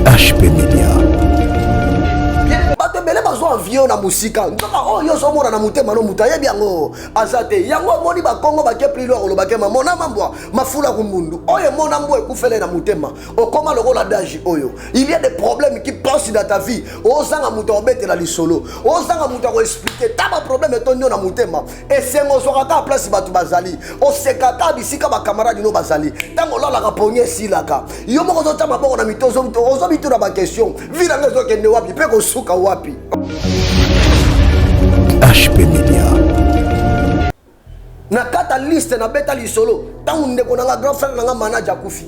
HP Media. Bele bazo envie na musika nzoka oyo so mona na mutema no mutaye biango azate yango moni ba Kongo ba ke plus loin lo ba ke mona mambwa mafula kumbundu oyo mona mbo ekufele na mutema okoma lokola daji oyo il y a des problèmes qui passent dans ta vie ozanga muta obete la lisolo ozanga muta ko expliquer taba problème etonyo na mutema esengo so kaka place batu bazali osekaka bisika ba camarade no bazali tango lola ka ponye silaka yo moko zo tama boko na mitozo ozo bitura ba question vila ngezo kende wapi pe ko suka wapi. HP Media. Na kata liste na beta lisolo tango ndeko na grand frère na manager kufi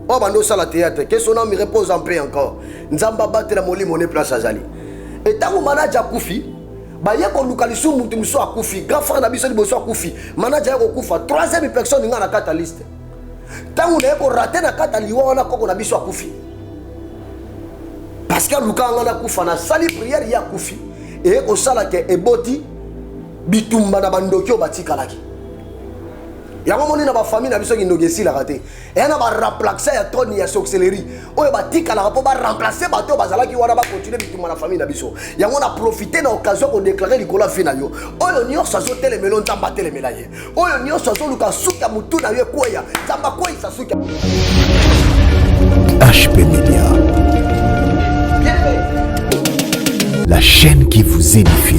o bando sala théâtre que son âme repose en paix encore nzamba batela molimo ne place azali et tango manager kufi ba yeko lukalisu mutu muso akufi grand frère na biso liboso akufi manager yeko kufa troisième personne nga na kata liste tango na yeko rater na kata liwa wana koko na biso akufi parce que lukanga na kufa na sali prière ya kufi et ko sala ke eboti bitumba na bandoki obatikalaki yango moni na ba famille na biso ki ndogesi la raté et na ba remplacer ya toni ya sorcellerie oyo batikala po ba remplacer bato bazalaki wana ba continuer bitumba na famille na biso yango na profiter na occasion ko déclarer likola fi na yo oyo nyonso azo telemelo nzamba telemela ye oyo nyonso azo luka suka mutu na yo kweya nzamba kweya suka. HP Media. La chaîne qui vous édifie.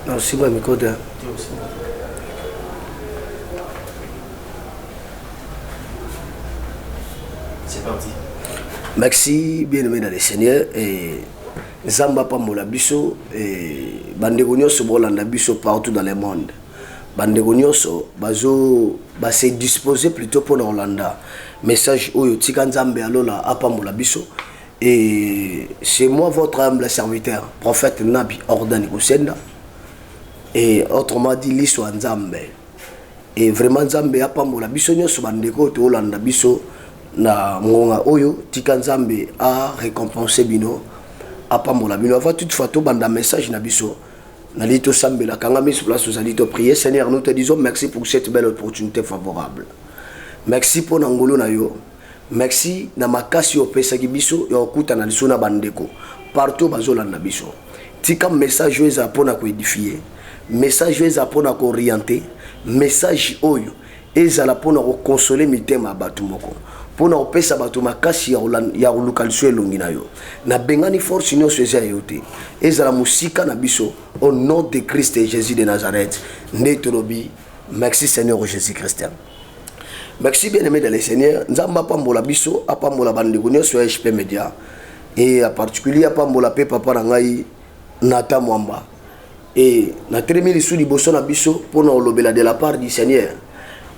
Non, c'est moi, mes codes. C'est parti. Merci, bien-aimé dans le Seigneur. Et Zamba Pamola Bisso et Bandegonios Bolanda Bisso partout dans le monde. Bandegonios bazo se disposer plutôt pour l'Olanda. Message Oyo Tikanzambe Alola Apamola Bisso. Et c'est moi votre humble serviteur, prophète Nabi Ordani Kusenda. Et autrement dit, l'histoire Nzambe. Et vraiment Nzambe Apamola Bisso Nyos Bandeko Olanda Bisso na Ngonga Oyo Tikanzambe a récompensé Bino. Apambola bino avant toute fois to banda message na biso na lito sambela kanga mis place aux alito prier Seigneur nous te disons merci pour cette belle opportunité favorable merci pour nangolo na yo merci na makasi opesa ki biso ya okuta na liso na bandeko partout bazolanda biso tika message eza pona ko édifier message eza pona ko orienter message oyo ezala pona ko consoler mitema batu moko pona opesa bato makasi ya lukaliso elongi na yo na bengani force nyonso eza yo te ezala musika na biso au nom de Christ et Jésus de Nazareth nde tolobi merci Seigneur Jésus Christ. Merci bien-aimé dans le Seigneur nzamba pambola biso apambola bandeko nyonso ya HP Media et en particulier apambola pe papa na ngai Nata Mwamba et na tremeli sous liboso na biso pona olobela de la part du Seigneur.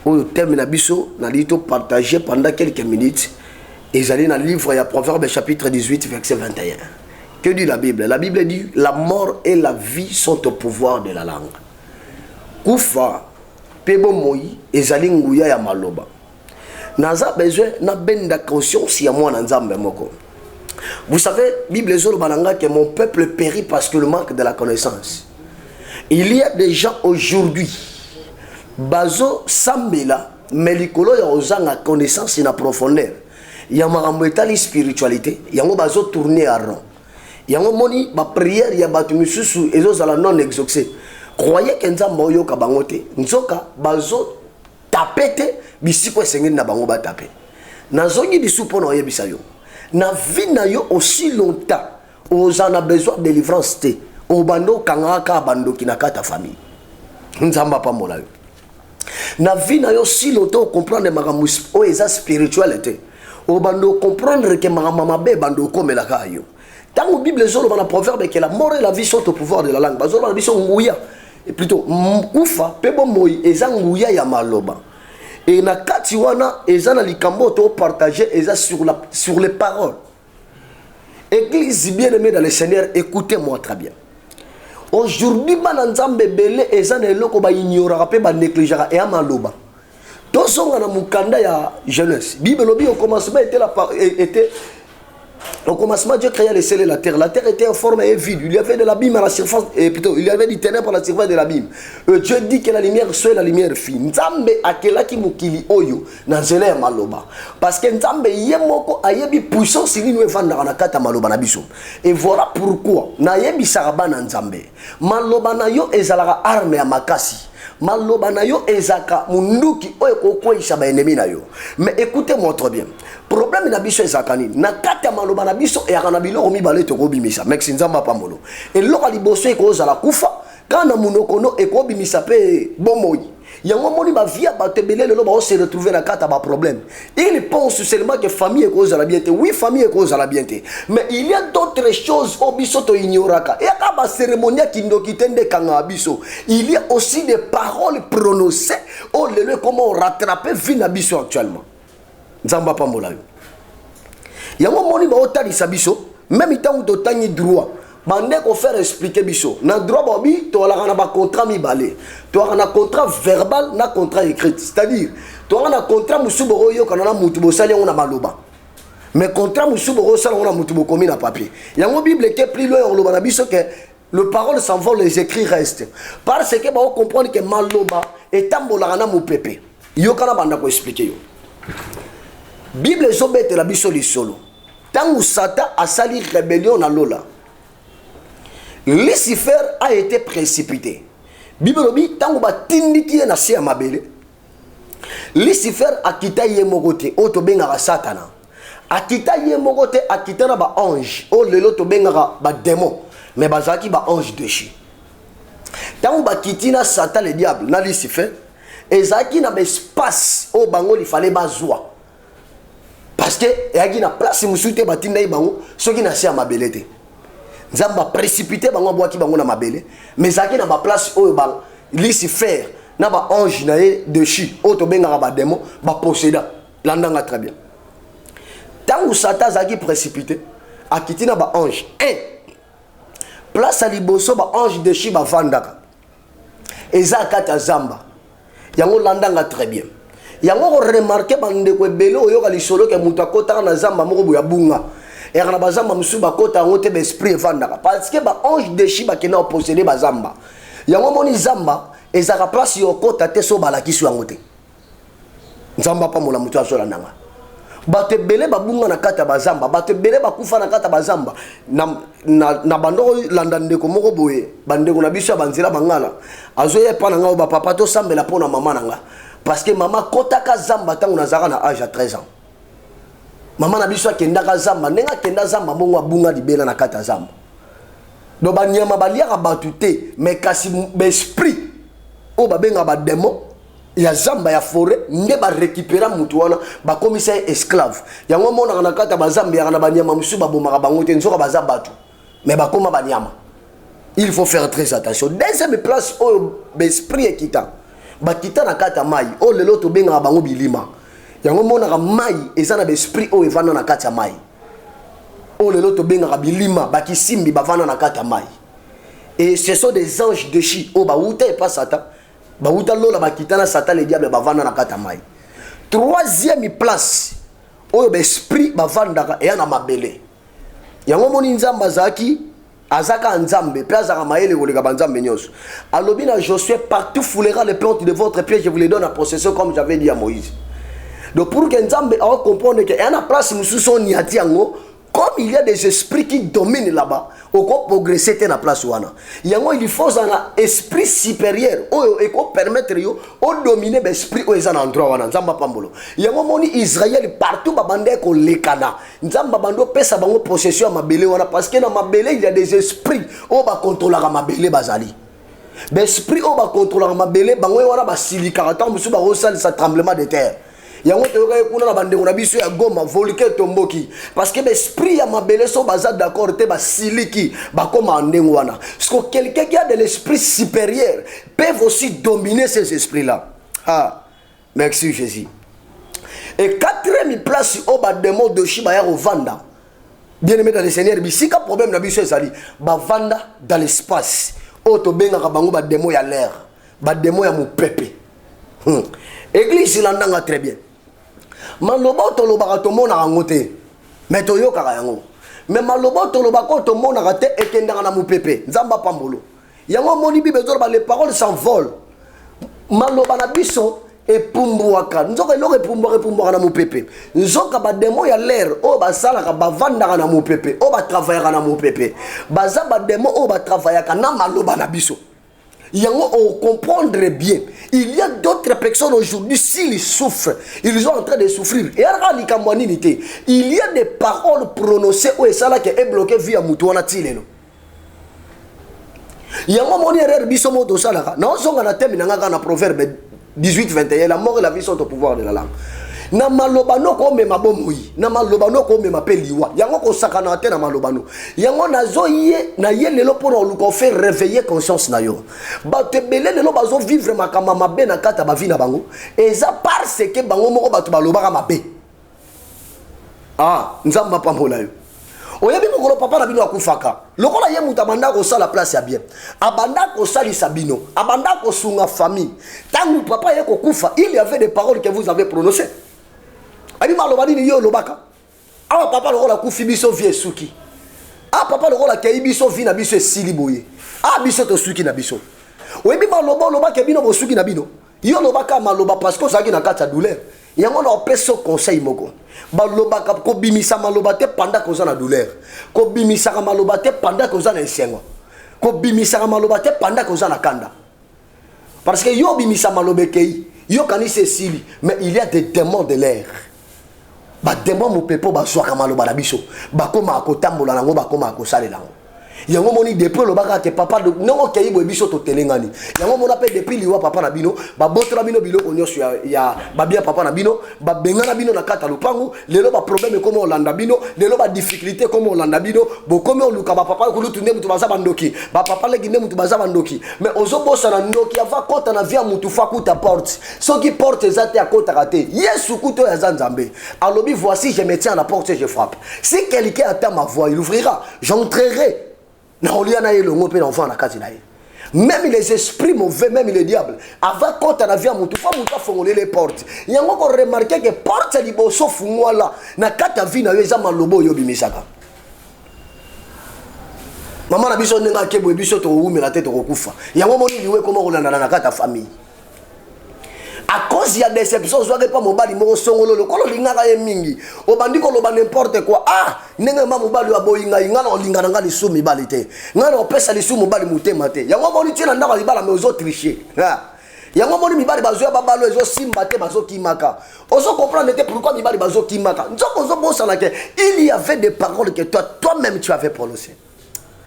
Au thème na biso na lito partager pendant quelques minutes et j'allais dans le livre il y a Proverbe chapitre 18 verset 21. Que dit la Bible? La Bible dit la mort et la vie sont au pouvoir de la langue. Kufa pebo moi ezali nguya ya maloba. Naza besoin na benda conscience ya moi na nzambe moko. Vous savez, Bible zolo balanga que mon peuple périt parce que le manque de la connaissance. Il y a des gens aujourd'hui bazo sambela melikolo ya ozanga connaissance na profondeur ya makambo etali spiritualité yango bazo tourner à rond yango moni ba prière ya batu misusu ezozala non exaucé croyez que nzamba oyo ka bango te nzoka bazo tapete bisiko esengeli na bango ba taper nazongi bisu pona oyebisa yo na vie na yo aussi longtemps ozana besoin de délivrance te obando kangaka bando kinakata famille nzamba pambola yo na vie na yo si longtemps comprendre makambo o eza spiritualité o bando comprendre que makambo be bando komela kayo tango Bible zolo na proverbe que la mort et la vie sont au pouvoir de la langue bazolo na biso nguya et plutôt kufa pebo moi eza nguya ya maloba et na kati wana eza na likambo to partager eza sur les paroles. Église bien-aimée dans le Seigneur, écoutez-moi très bien. Aujourd'hui, bananzambe belé ezana eloko ba ignorera pe ba négligera et amaloba. Tosonga na mukanda ya jeunesse. Bible lobi au commencement était au commencement, Dieu créa les cieux et la terre. La terre était en forme et vide. Il y avait de l'abîme à la surface, plutôt, il y avait du ténèbre à la surface de l'abîme. Dieu dit que la lumière soit la lumière fit. Nzambe akela ki mukili oyo na nzela ya maloba. Parce que Nzambe yemoko ayebi puissance ili nous evanda na kata maloba na biso. Et voilà pourquoi na yebi saraba na Nzambe. Maloba na yo ezalaka arme ya makasi. Maloba na yo ezaka munduki oyo kokwisa ba ennemi na yo. Mais écoutez-moi très bien. Problème na biso ezaka nini? Na kata maloba na biso eyaka biloko mibale to kobimisa. Merci Nzamba pambolo. Et loko liboso ekozala kufa kana munokono ekobimisa pe bomoi. Yango moni ba via ba tebele lelo ba se retrouver na kata ba problème. Il pense seulement que famille ekozala bien te. Oui, famille ekozala bien te. Mais il y a d'autres choses au biso to ignoraka. Et aka ba cérémonie kindoki tende kanga biso. Il y a aussi des paroles prononcées au lelo comment rattraper vie na biso actuellement. Nzamba pambola yo. Yango moni ba otalisa biso même tant to tangi droit. Bande ko faire expliquer biso. Na droit bobi to la na ba contrat mi balé. To na contrat verbal na contrat écrit. C'est-à-dire to na contrat musubo yo kana na mutu bo sali na maloba. Mais contrat musubo bo sali na mutu bo komi na papier. Yango Bible ke plus loin on loba na biso que le parole s'envole, les écrits restent. Parce que ba comprendre que maloba etambola na mu pepe. Yo kana banda ko expliquer yo. Bible zobete la biso li solo. Tangu Satan a sali rébellion na lola. Lucifer a été précipité. Bible dit tangu ba tindiki na sia mabele. Lucifer a quitté yemogote o to benga Satana. A quitté yemogote a quitté na ba ange o lelo to benga ba démon. Mais bazaki ba ange déchu. Tangu ba kitina Satan le diable na Lucifer ezaki na ba espace o bango li fallait bazwa. Parce que yaki na place musute batinda ibango soki na sia mabele te. Nzamba précipité bango boaki bango na mabele mais zaki na ba place oyo ba Lucifer na ba ange na ye de chi o to benga ba démon ba posséda landanga très bien. Tangu Satan zaki précipité akiti na ba ange place à liboso ba ange de chi ba vandaka eza kata zamba yango landanga très bien. Yango ko remarquer bande ko belo oyo ka lisolo ke mutu akota na zamba moko boya bunga. Et on a bazamba musu bakota ngote be esprit vandaka parce que ba ange de chi ba kena posséder bazamba. Yango moni zamba ezaka place yo kota te so balaki su ngote. Nzamba pa mola mutu azola nanga. Bate bele babunga na kata bazamba, bate bele bakufa na kata bazamba. Na bando landande ko moko boye, bande ko na biso banzela bangala. Azoye pa na nga ba papa to sambela pona mama nanga. Parce que maman kota ka zamba tangu na zaka na âge à 13 ans. Maman na biso kenda ka zamba, nenga kenda zamba bongo abunga libela na kata zamba. Do ba nyama balia ka batute, mais kasi esprit o ba benga ba démon ya zamba ya forêt nde ba récupérer mutu wana ba commissaire esclave. Yango mona na kata ba zamba ya na ba nyama musu ba bomaka bango te nzoka ba zabatu. Mais ba koma ba nyama. Il faut faire très attention. Deuxième place o esprit ekita. Ba kita na kata mai o lelo to benga bango bilima. Yango mona ka mai eza na esprit o evana na kata mai. O lelo to benga ka bilima ba kisimbi ba vana na kata mai. Et ce sont des anges de chi o ba uta et pas Satan. Ba uta lola ba kita na Satan le diable ba vana na kata mai. Troisième place o ba esprit ba vanda e na mabele. Yango moni nzamba zaki azaka nzambe pe azaka maele koleka banzambe nyonso. Alobi na Josué partout foulera les plantes de votre pied je vous les donne en possession comme j'avais dit à Moïse. Donc pour que Nzambe a comprendre que y a une place où sont niati yango comme il y a des esprits qui dominent là-bas au quoi progresser dans la place wana. Yango il faut un esprit supérieur et ko permettre yo au dominer l'esprit au ezana endroit wana Nzamba pambolo. Yango moni Israël partout babande ko lekana. Nzamba bando pesa bango possession mabele wana parce que dans mabele il y a des esprits au ba contrôler mabele bazali. L'esprit au ba contrôler mabele bango wana ba silika tant musu ba rosal sa tremblement de terre. Yango toyoka kuna na bande kuna biso ya Goma volke tomboki parce que l'esprit ya mabele so baza d'accord te ba siliki ba koma ndengo wana. Parce que quelqu'un qui a de l'esprit supérieur peut aussi dominer ces esprits là. Ah, merci Jésus. Et quatrième place au ba démon de Shiba ya Vanda. Bien aimé dans le Seigneur, bisika problème na biso ezali ba vanda dans l'espace. O to benga ka bango ba démon ya l'air, ba démon ya mopepe. église ilandanga très bien maloba tolobaka tomonaka yango te mais toyokaka yango mais maloba tolobaka tomonaka te ekendaka na mopepe nzamba pambolo yango moni bible ezoloba les paroles s'envolent maloba na biso epumbuaka nzoka eloko epumbuaka na mopepe nzoka bademo ya l'air oyo basalaka bavandaka na mopepe oyo batravaillaka na mopepe baza bademo oyo batravaillaka na maloba na biso yango on comprendre bien il y a d'autres personnes aujourd'hui s'ils souffrent ils sont en train de souffrir et alors il y a des paroles prononcées où ça là qui est bloqué via mutuana tilelo yango moni erreur biso moto salaka na zonga na thème nanga na proverbe 18-21 la mort et la vie sont au pouvoir de la langue na malobano ko mema bomoi na malobano ko mema pe liwa yango ko sakana te na malobano yango nazo ye na ye lelo pour luko faire réveiller conscience na yo ba te belé lelo bazo vivre makama mabe na kata ba vie na bango eza parce que bango moko batu balobaka mabe ah nzamba pambola yo oyebi mokolo papa na bino akufaka lokola ye muta banda ko sala place ya bien abanda ko sali sabino abanda ko sunga famille tangu papa ye ko kufa il y avait des paroles que vous avez prononcées abi malobani ni yo lobaka awa papa lokola kufi biso vie suki ah papa lokola kei biso vi na biso esili boye ah biso to suki na biso oyebi maloba lobaka bino bo suki na bino yo lobaka maloba parce que ça qui na kata douleur yango na opeso conseil moko balobaka ko bimisa maloba te pendant que na douleur ko bimisa maloba te pendant que na esengo ko bimisa maloba te pendant que na kanda parce que yo bimisa malobe kei yo kanise sili mais il y a des démons de l'air ba démons mo pepo ba soka maloba na biso ba koma akotambola nango ba koma akosale nango yango moni depuis lobaka ke papa non kei bo biso to telengani yango mona pe depuis liwa papa na bino ba botra bino biloko nyoso ya babia papa na bino ba bengana bino na kata lupangu lelo ba problème comme olanda bino lelo ba difficulté comme olanda bino bo comme oluka ba papa ko lutunde mutu baza bandoki ba papa le ginde mutu baza bandoki mais ozo bossa na ndoki ava kota na via mutu fa kuta porte so qui porte ezate akota kate yesu kuto ya zanzambe alobi voici je me tiens à la porte et je frappe si quelqu'un attend ma voix il ouvrira j'entrerai na oliana ye longo pe l'enfant na kati na ye même les esprits mauvais même les diables avant quand on a vu mutu fa mutu fongoler les portes yango ko remarquer que porte liboso fungwala na kata vi na yo eza malobo yo bimisaka mama na biso nenga kebo biso to umela te to kokufa yango moni liwe koma kolanda na kata famille à cause il y a des exceptions soit pas mobali mo songolo lokolo lingaka ye mingi obandi ko loba n'importe quoi ah nenga ma mobali wa boyinga ingana olingana ngali sumi balite ngana opesa li sumu bali mutema te yango boni tina ndaka libala mais ozo tricher ah yango moni mibali bazo ya babalo ezo simba te bazo kimaka ozo comprendre te pourquoi mibali bazo kimaka nzoko ozo bossa na ke il y avait des paroles que toi-même tu avais prononcées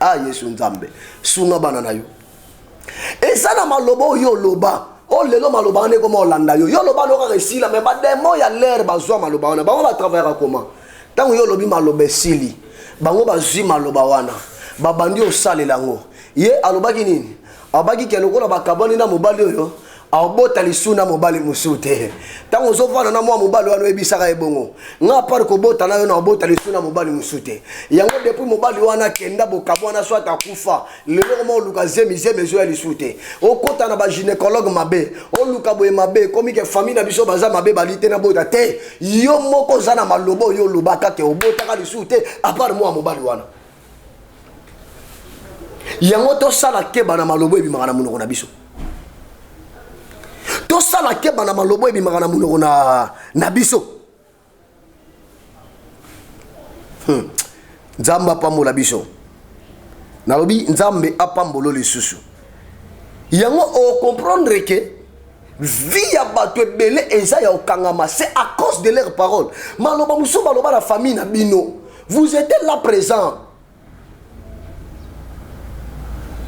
ah Yesu nzambe sunga bana na yo et ça na malobo yo loba oh lelo maloba ne comme olanda yo yo loba loka resila mais ba demo ya l'air bazwa maloba wana bango ba travailler comment tango yo lobi maloba sili bango bazwi maloba wana babandi osalela ngo ye alobaki nini abaki keloko na bakaboni na mobali oyo abota lisuna mobali musute tango zovana na mwa mobali wana ebisaka ebongo nga par ko bota na yo na abota lisuna mobali musute yango depuis mobali wana kenda bokabwana soit akufa lelo mo luka zemize bezo ya lisute okota na ba gynécologue mabe o luka boye mabe komi ke famille na biso baza mabe balite na bota te yo moko za na malobo yo lubaka ke obota ka lisute a part moi mobali wana yango to sala keba na malobo ebimaka na munoko na biso to sala keba na malobo ebimaka na munoko na biso nzambe apambola biso nalobi nzambe apambolo lisusu yango o comprendre que vie ya bato ebele eza ya okangama c'est à cause de leurs paroles maloba musu baloba na famille na bino vous êtes là présent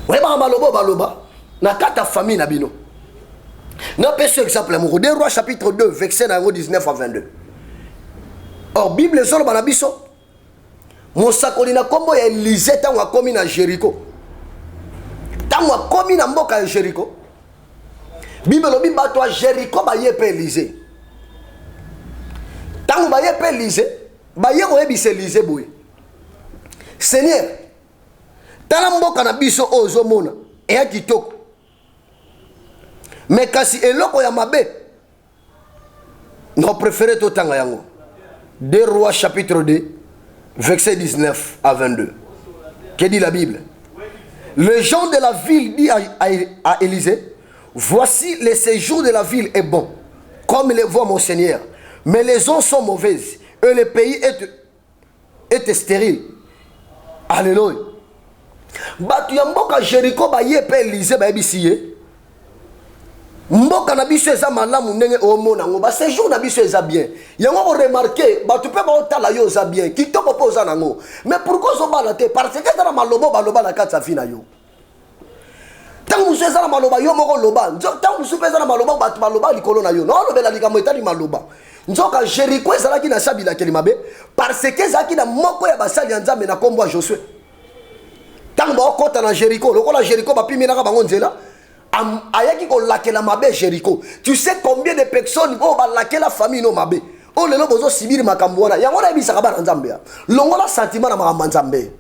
weba maloba baloba na kata famille na bino na peso exemple mo de Rois chapitre 2 verset 19 à 22 or bible solo bana biso mosakoli na kombo ya Élisée tango akomi na Jéricho tango akomi na mboka ya Jéricho bible lobi bato a Jéricho ba ye pe Élisée tango ba ye pe Élisée ba ye ko ebise Élisée boye Seigneur tala mboka na biso ozo mona eya kitoko mais kasi eloko ya mabe Nos préférés totanga yango. 2 Rois chapitre 2, verset 19 à 22. Que dit la Bible? Les gens de la ville dit à Élisée, voici le séjour de la ville est bon, comme le voit mon Seigneur. Mais les eaux sont mauvaises et le pays est stérile. Alléluia. Batu ya mboka Jéricho ba ye pe Élisée ba ebisiye. Mboka na biso eza malamu ndenge omona ngo ba séjour na biso eza bien. Yango ko remarquer batu pe ba otala yo eza bien. Kitoko po za nango. Mais pourquoi zo bala te parce que za na malobo baloba na kati afina yo. Tant musu eza na maloba yo moko loba. Tant musu pe eza na maloba batu baloba likolo na yo. Non lobela likambo etali maloba. Nzoka Jéricho ezalaki na sabila kelimabe parce que ezalaki na moko ya basali ya Nzambe na kombo ya Josué. Tant ba okota na Jéricho, lokola Jéricho ba piminaka bango nzela. Ayaki ko lakela mabe Jéricho. Tu sais combien de personnes vont ba lakela famille no mabe. O lelo bozo sibiri makambo wana. Yango na bisaka ba Nzambe ya. Longola sentiment na makambo Nzambe.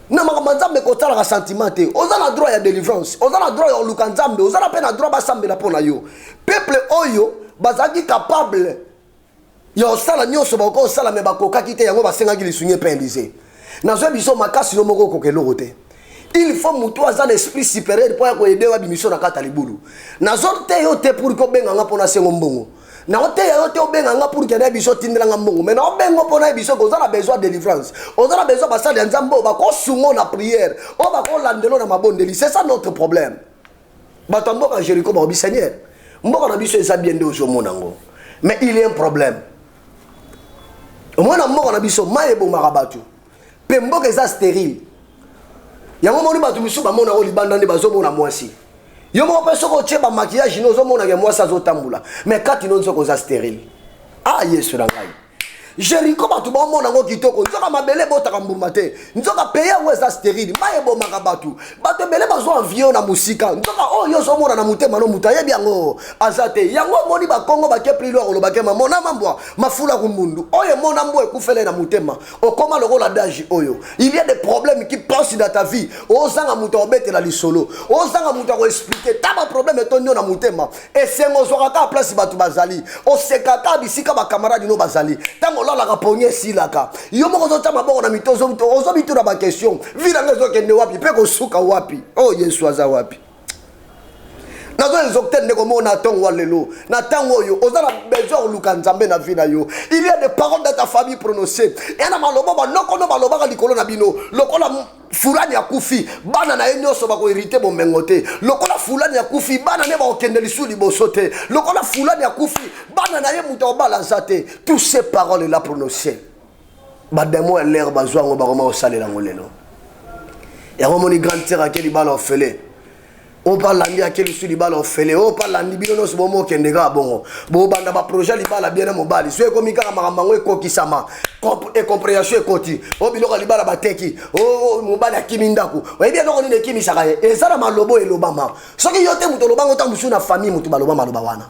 Na makambo Nzambe ko tala ka sentiment te. Oza na droit ya délivrance. Oza na droit ya luka Nzambe. Oza na pe na droit ba sambela pona yo. Peuple oyo bazaki capable. Yo sala nyoso ba ko sala me ba ko kakite yango ba senga ki lisunye pe Élysée. Nazo biso makasi no moko ko keloko te. Il faut mutu aza l'esprit supérieur pour ko aider wa bimission na kata libulu. Nazo te yo te pour ko benga nga pona sengo mbongo. Na ote yo te obenga nga pour que na biso tindela nga mbongo. Mais na obengo pona biso ko za na besoin de délivrance. On a besoin basali ya Nzambe ba ko sungo na prière. O ba ko landelo na mabondeli. C'est ça notre problème. Batambo ka Jéricho ba obi Seigneur. Mboka na biso eza bien de ozomona ngo. Mais il y a un problème. Mwana mboka na biso maye bo marabatu. Pe mboka eza stérile. Yango moni batu biso ba mona o libanda nde bazomona mwasi. Yo mo peso ko tsheba maquillage no zomona ke mwasi azotambula. Mais kati no nzoko za stérile. Ah Yesu na ngai. Jéricho batu ba mona ngo kitoko. Nzoka mabele botaka mbuma te. Nzoka peya ngo eza stérile. Maye bo makabatu. Batu bele bazo envio na musika. Nzoka o yo zomona na mutema no mutaye biango. Azate. Yango moni ba Kongo ba kepli lo ko ba kema mona mambwa. Mafula kumbundu. Oye mona mbo ekufele na mutema. Okoma lokola daji oyo. Il y a des problèmes qui passent dans ta vie. Ozanga muta obete la lisolo. Ozanga muta ko expliquer. Taba problème etonyo na mutema. Et sengo zokaka place batu bazali. Osekaka bisika ba camarade no bazali. Tango la kaponye silaka. Yo moko zota maboko na mitozo ozo bitura ba question. Vila ngezo kende wapi pe ko suka wapi. Oh Yesu aza wapi. Nazo ezokte ndeko mona tongo lelo. Na tango yo ozana besoin luka Nzambe na vie na yo. Il y a des paroles dans ta famille prononcées. Et na maloba ba noko no maloba ka likolo na bino. Lokola fulani ya kufi bana na enyoso ba ko irite bo mengote. Lokola fulani ya kufi bana ne ba okende lisuli bosote. Lokola fulani ya kufi bana na ye muta obalanza te. Toutes ces paroles là prononcées. Ba demo l'air ba zwa ngo ba koma osalela ngolelo. Ya moni grand terre akeli bala ofele. On parle de quel est le bal fait on parle de bino so bomo kendega bongo bo banda ba projet li bala bien mo bali so ko mika mamango e kokisama et compréhension e koti o biloko li bala bateki o mo bala kimindako o bien donc ni kimi saka e sala malobo e lobama so ki yote muto lobango tambusu na famille muto baloba maloba wana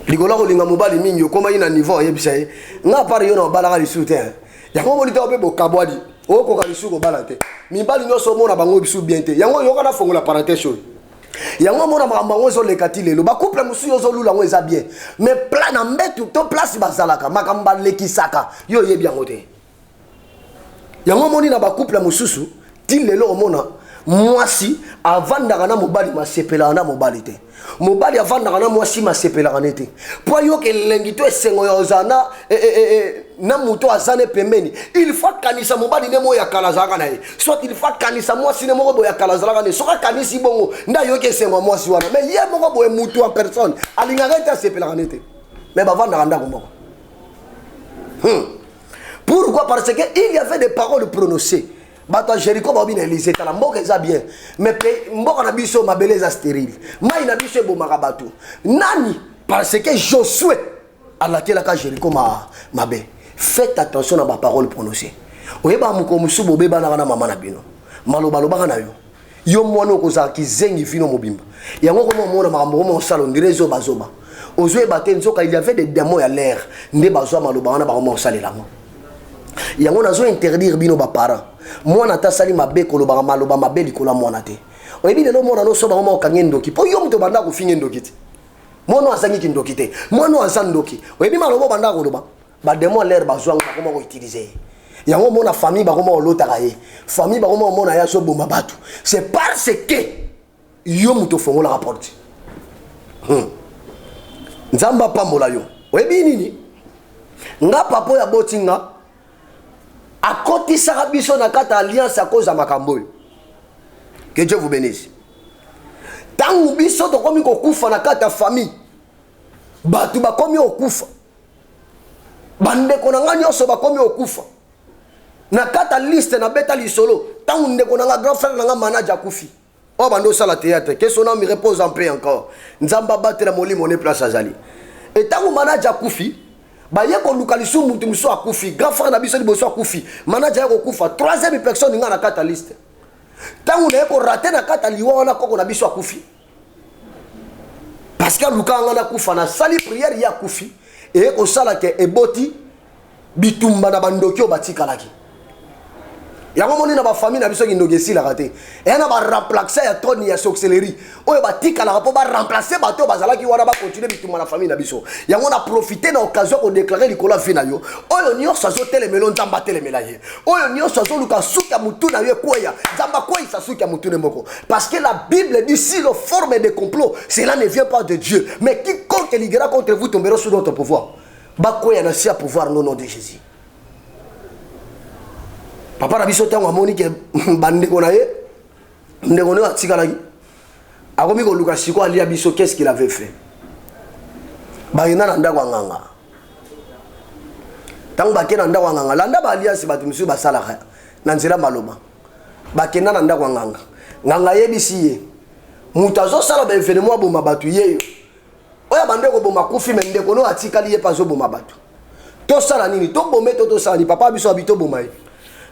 ligolo ko linga mo bali mingi okoma ina niveau yebisa nga pare yo na bala ka li soutien ya ko bonita obe bo kabwadi o ko ka li suko bala te mibali nyoso mona bango bisu bien te yango yoka na fongola parenthèse yango mona makambo zo lekati lelo ba couple musu yo zo lula ngo eza bien mais plan na mbetu to place bazalaka makambo lekisaka yo yebi yango te yango moni na ba couple mususu ti lelo omona mwasi avandaka na mobali masepela na mobali te mobali avandaka na mwasi masepela na te po yo ke lengi to esengo ya ozana na muto azane pembeni il faut kanisa mobali ne mo ya kala zaka na ye soit il faut kanisa mwasi ne mo bo ya kala zaka na soka kanisi bongo nda yo ke esengo mwasi wana mais ye mo bo mutu en personne alingaka te asepela na te mais bavandaka ndako moko pourquoi parce que il y avait des paroles prononcées. Bato Jéricho ba bina Élisée tala mboka eza bien mais mboka na biso mabele eza stérile mai na biso ebomaka bato nani parce que Josué alakelaka Jéricho mabe faites attention à ma parole prononcée oyeba muko musu bobeba na mama na bino maloba lobaka na yo yo mwana okozala kizengi vino mobimba yango komo mona makambo komo salon ndirezo bazoba ozoe baten zoka il y avait des démons à l'air nde bazwa maloba wana ba komo salela ngo yango nazo interdire bino ba parents moi na tasali mabe koloba maloba mabe likola mwana te oyebi lelo mona no soba mo kange ndoki po yo mto banda ko finge ndoki te mono azangi kindoki te mono azandoki oyebi malobo banda koloba bademo l'air bazwanga bakoma ko utiliser yango mona famille bakoma olotaka ye famille bakoma mona ya so bomba batu c'est parce que yo muto fongola rapporte nzamba pambola yo oyebi nini nga papo ya botinga akotisaka biso na kata alliance à cause ya makambo yo. Que Dieu vous bénisse. Tangu biso to komi ko kufa na kata famille batu bakomi okufa bandeko na nga nyonso bakomi okufa na kata liste na beta lisolo tangu ndeko na nga grand frère na nga manager akufi o bando sala théâtre que son âme repose en paix encore nzamba batela molimo ne place azali et tangu manager akufi baye ko luka lisu mutu muso akufi grand frère na biso liboso akufi manager yako kufa troisième personne nga na kata liste tangu na ko rater na kata liwa wana koko na biso akufi parce que luka nga na kufa na sali prière ya akufi et ko sala ke eboti bitumba na bandoki o batikalaki yango moni na ba famille na biso kindoki si la raté et na ba remplacer ya toni ya sorcellerie oyo batikala po ba remplacer bato bazalaki wana ba continuer bitumba na famille na biso yango na profiter na occasion ko déclarer likola vie na yo oyo nyonso azo telemelo nzamba telemela ye oyo nyonso azo luka suka mutu na ye koya nzamba koya sa suka mutu ne moko parce que la Bible dit si le forme de complot cela ne vient pas de Dieu mais quiconque liguera contre vous tombera sous notre pouvoir ba koya na si à pouvoir au nom de Jésus. Papa na biso tango amoni ke bandeko na ye ndeko ne atikalaki akomi ko luka siko alia biso qu'est-ce qu'il avait fait bayina na ndako nganga tango bakena ndako nganga landa ba alliance batu musu basalaka na nzela maloba bakena na ndako nganga nganga yebisi ye mutu azosala ba événement boma batu yeyo oya bandeko boma kufi me ndeko no atikali ye pazo boma batu to sala nini to bomé to sala ni papa biso habito boma ye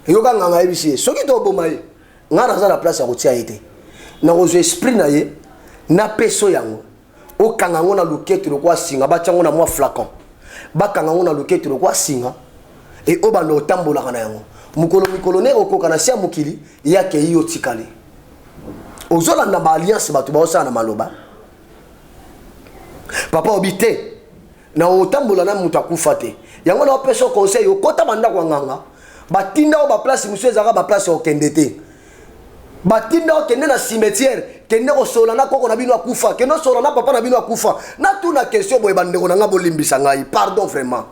yoka nganga yebisi soki to boma ye ngana za na place ya kotia ete na kozo esprit na ye na peso yango o kanga ngona luketu lokwa singa ba chango na mwa flacon ba kanga ngona luketu lokwa singa e o bando tambola kana yango mukolo ne okoka na sia mukili yake hiyo tikali ozola na ba alliance batu ba osana na maloba papa obite na otambola na mutu akufa te yango na peso conseil okota banda kwa nganga batinda o ba place musu ezaka ba place okende te batinda okende na cimetière kende ko sola na koko na bino akufa kende sola na papa na bino akufa na tuna question boye bandeko na nga bolimbisa ngai pardon vraiment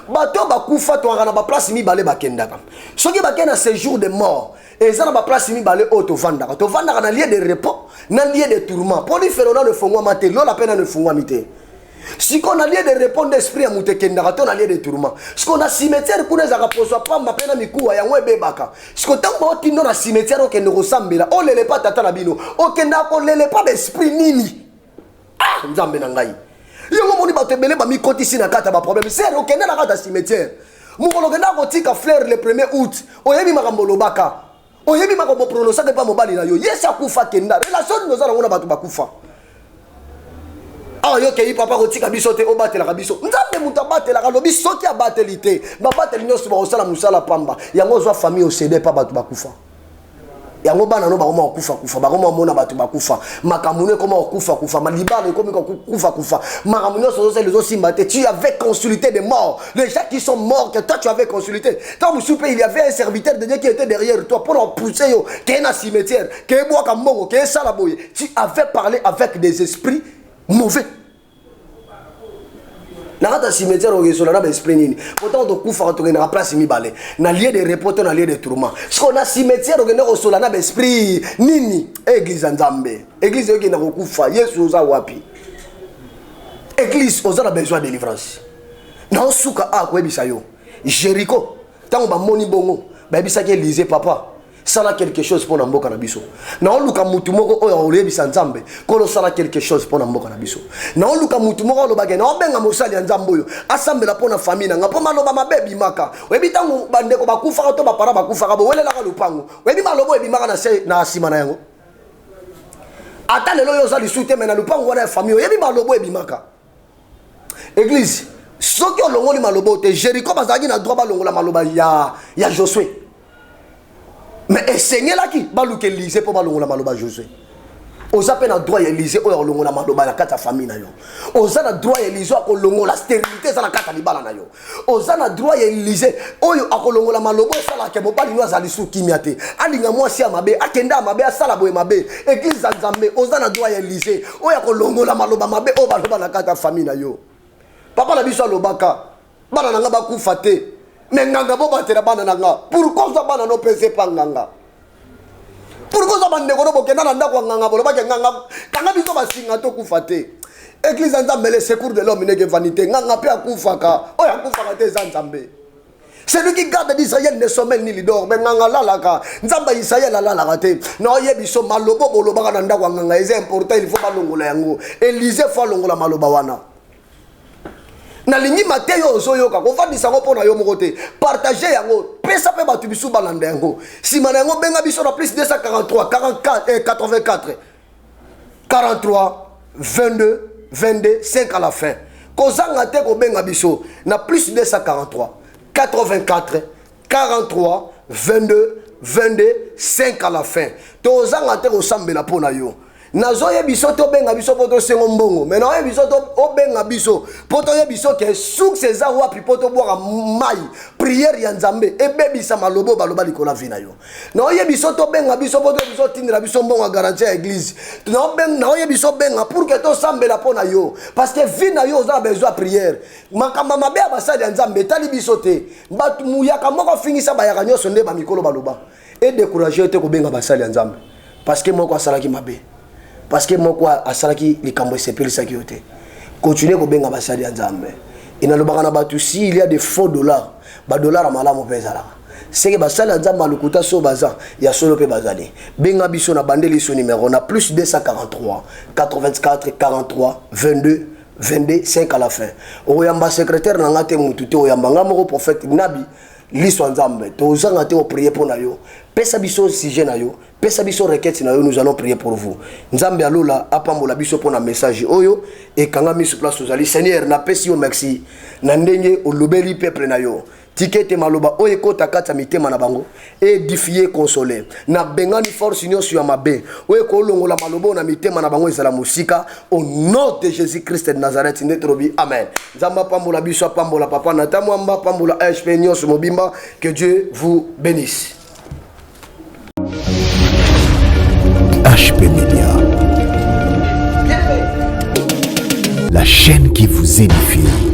bato bakufa to na ba place mi bale bakendaka soki bakena séjour de mort ezana ba place mi bale o to vandaka na lieu de repos na lieu de tourment pour lui faire le fongwa mate lo la peine ne fongwa mite. Si on a lieu de répondre d'esprit à Moutekenda, on a lieu de tourment. Si on a cimetière, on a posé pas ma peine à Mikou, à Yangwe Baka. Si on a dans la cimetière, on ne ressemble là. On ne l'est pas Tatanabino. On ne l'est pas d'esprit Nini. Ah, Nzambenangai. Yongo moni ba tebele ba mi koti si na kata ba problème. C'est on kende na kata cimetière. Mukolo kenda ko tika fleur le 1er août. Oyebi makambo lobaka. Oyebi makambo prononcer que pas mobali na yo. Yesa kufa kenda. Relation nous allons na batu bakufa. Ah yo ke papa ko tika biso te o batela ka biso nzambe muta batela ka lobi soki a batelité ba bateli nyoso ba osala musala pamba yango zo famille o cede pa batu bakufa yango bana no ba koma kufa ba koma mona batu bakufa makamune koma kufa malibale komi kufa makamune so zo les aussi maté tu avais consulté des morts les gens qui sont morts que toi tu avais consulté quand vous soupez il y avait un serviteur de Dieu qui était derrière toi pour en pousser yo que na cimetière que bois ka mongo que sala boye tu avais parlé avec des esprits mauvais. Na ta cimetière au Gesola na esprit nini pourtant to kufa to na place mi balé na lieu de repos na lieu de tourment ce qu'on a cimetière au Gesola na esprit nini église nzambe église yo ki na kufa Yesu oza wapi église oza na besoin de délivrance na suka a ko ebisa yo Jéricho tango ba moni bongo ba ebisa ke Élysée papa sala quelque chose pour mboka na biso na oluka mutu moko oyo olebisa nzambe kolo sala quelque chose pour mboka na biso na oluka mutu moko olobake na obenga mosali ya nzambe oyo asambela pona famille na ngapo maloba mabebi maka webi tangu bandeko bakufa to bapara bakufa ka bo welela ka lupango webi malobo ebi maka na sima na yango ata lelo yo zali sute mena lupango wana ya famille webi malobo ebi maka église soki olongoli malobo te Jéricho bazaki na droit balongola maloba ya Josué. Mais enseignez là qui balouke Élysée pour balongola maloba Josué. oza pe na droit ya Élysée oyo kolongola maloba na kati ya famille na yo oza na droit ya Élysée akolongola stérilité eza na kati ya libala na yo oza na droit ya Élysée oyo akolongola maloba esalaka mobali no azali su kimia te alinga mwasi ya mabe akenda mabe asala boye mabe église ya Nzambe oza na droit ya Élysée oyo akolongola maloba mabe oyo baloba na kati ya famille na yo papa na biso alobaka bana nanga bakufa te mais nganga bo batela bana nanga pourquoi oza bana no pese pa nganga pourquoi ça bande ko bokenda na ndako nganga bolo ba nganga nganga biso basinga to kufa te église Nzambe le secours de l'homme n'est que vanité nganga pe akufaka o ya kufaka te Nzambe celui qui garde d'Israël ne sommeille ni lidor mais nganga lalaka Nzamba Israël lalaka te no yebiso malobo bolo ba na ndako nganga c'est important il faut balongola yango Élysée faut longola maloba wana na lingi mateyo ozoyoka ko fandisa ngo pona yo moko te partager yango pesa pe batu bisu balanda yango sima na yango benga biso na plus 243 44 84 43 22 22 5 à la fin kozanga te ko benga biso na plus 243 84 43 22 22 5 à la fin tozanga te ko sambela pona yo nazo ye biso to benga biso poto sengo mbongo mais na ye biso to o benga biso poto ye biso ke suk seza wapi poto boka mai prière ya Nzambe e bebisa malobo baloba likola vina yo na ye biso to benga biso poto biso tindira biso mbongo garantie ya église na ye biso benga pour que to sambela pona yo parce que vina yo za besoin prière makamba mabe abasali ya Nzambe tali biso te batu muyaka moko fingisa bayaka nyoso nde ba mikolo baloba et décourager te ko benga basali ya Nzambe parce que moko asalaki mabe parce que moi quoi asalaki likambo sepelisaki yote continuer ko benga basali ya Nzambe inalobaka na batu si il y a des faux dollars ba dollars malamu pezala c'est que basali ya Nzambe alukuta so baza ya solo pe bazali benga biso na bandeli so numéro na plus 243 84 43 22 22 5 à la fin oyamba secrétaire na ngate mutu te oyamba ngamoko prophète nabi liso Nzambe tozanga te o prier pour na yo pesa biso sujet na yo pesa biso requête na yo nous allons prier pour vous Nzambe alola apambola biso pour na message oyo et kanga miso place ozali Seigneur na pesi yo merci na ndenge olobeli peuple na yo tikete maloba oyo kota kata mitema na bango édifier consoler na bengani force union sur mabe oyo kolongola malobo na mitema na bango ezala musika au nom de Jésus-Christ de Nazareth netrobi amen Nzamba pambola biso pambola papa na tamwamba pambola HP union sur mobimba que Dieu vous bénisse. HP Media, la chaîne qui vous édifie.